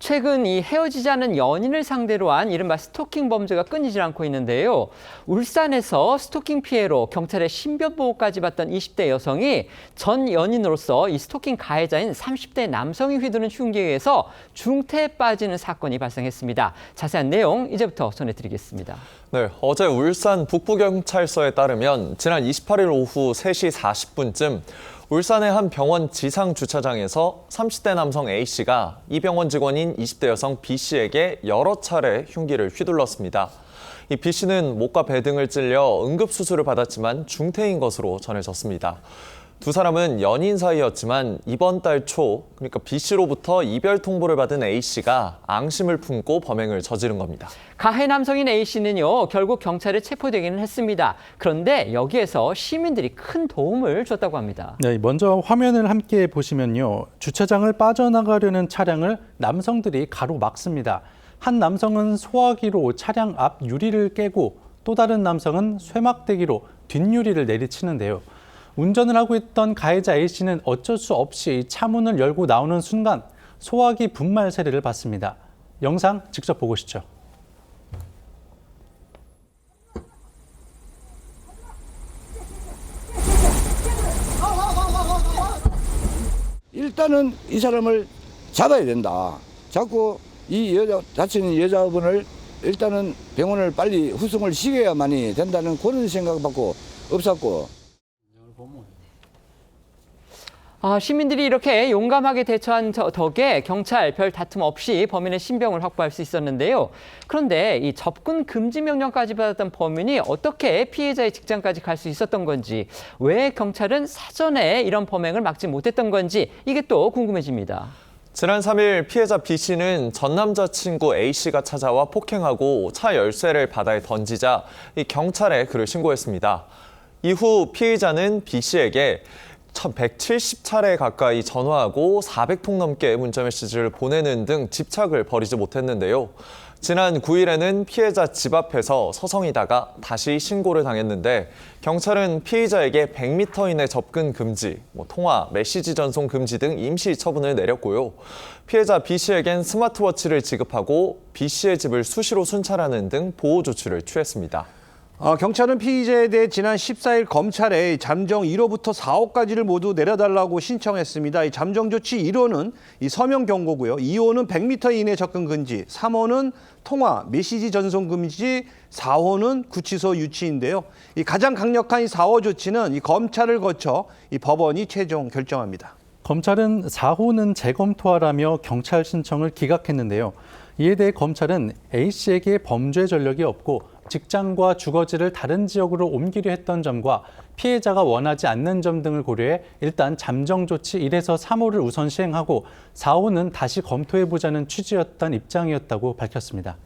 최근 이 헤어지지 않은 연인을 상대로 한 이른바 스토킹 범죄가 끊이질 않고 있는데요. 울산에서 스토킹 피해로 경찰의 신변보호까지 받던 20대 여성이 전 연인으로서 이 스토킹 가해자인 30대 남성이 휘두른 흉기에 의해서 중태에 빠지는 사건이 발생했습니다. 자세한 내용 이제부터 전해드리겠습니다. 네, 어제 울산 북부경찰서에 따르면 지난 28일 오후 3시 40분쯤 울산의 한 병원 지상 주차장에서 30대 남성 A씨가 이 병원 직원인 20대 여성 B씨에게 여러 차례 흉기를 휘둘렀습니다. 이 B씨는 목과 배 등을 찔려 응급수술을 받았지만 중태인 것으로 전해졌습니다. 두 사람은 연인 사이였지만 이번 달 초, 그러니까 B씨로부터 이별 통보를 받은 A씨가 앙심을 품고 범행을 저지른 겁니다. 가해 남성인 A씨는요, 결국 경찰에 체포되기는 했습니다. 그런데 여기에서 시민들이 큰 도움을 줬다고 합니다. 네, 먼저 화면을 함께 보시면요. 주차장을 빠져나가려는 차량을 남성들이 가로막습니다. 한 남성은 소화기로 차량 앞 유리를 깨고 또 다른 남성은 쇠막대기로 뒷유리를 내리치는데요. 운전을 하고 있던 가해자 A씨는 어쩔 수 없이 차문을 열고 나오는 순간 소화기 분말 세례를 받습니다. 영상 직접 보고 오시죠. 일단은 이 사람을 잡아야 된다. 잡고 이 다친 여자분을 일단은 병원을 빨리 후송을 시켜야만이 된다는 그런 생각밖에 없었고. 시민들이 이렇게 용감하게 대처한 덕에 경찰 별 다툼 없이 범인의 신병을 확보할 수 있었는데요. 그런데 이 접근 금지 명령까지 받았던 범인이 어떻게 피해자의 직장까지 갈 수 있었던 건지, 왜 경찰은 사전에 이런 범행을 막지 못했던 건지 이게 또 궁금해집니다. 지난 3일 피해자 B씨는 전 남자친구 A씨가 찾아와 폭행하고 차 열쇠를 바다에 던지자 이 경찰에 그를 신고했습니다. 이후 피해자는 B씨에게 170차례 가까이 전화하고 400통 넘게 문자메시지를 보내는 등 집착을 버리지 못했는데요. 지난 9일에는 피해자 집 앞에서 서성이다가 다시 신고를 당했는데 경찰은 피해자에게 100m 이내 접근 금지, 통화, 메시지 전송 금지 등 임시 처분을 내렸고요. 피해자 B씨에겐 스마트워치를 지급하고 B씨의 집을 수시로 순찰하는 등 보호 조치를 취했습니다. 경찰은 피의자에 대해 지난 14일 검찰에 잠정 1호부터 4호까지를 모두 내려달라고 신청했습니다. 이 잠정 조치 1호는 이 서명 경고고요. 2호는 100m 이내 접근 금지, 3호는 통화, 메시지 전송 금지, 4호는 구치소 유치인데요. 이 가장 강력한 이 4호 조치는 이 검찰을 거쳐 이 법원이 최종 결정합니다. 검찰은 4호는 재검토하라며 경찰 신청을 기각했는데요. 이에 대해 검찰은 A씨에게 범죄 전력이 없고 직장과 주거지를 다른 지역으로 옮기려 했던 점과 피해자가 원하지 않는 점 등을 고려해 일단 잠정 조치 1에서 3호를 우선 시행하고 4호는 다시 검토해보자는 취지였던 입장이었다고 밝혔습니다.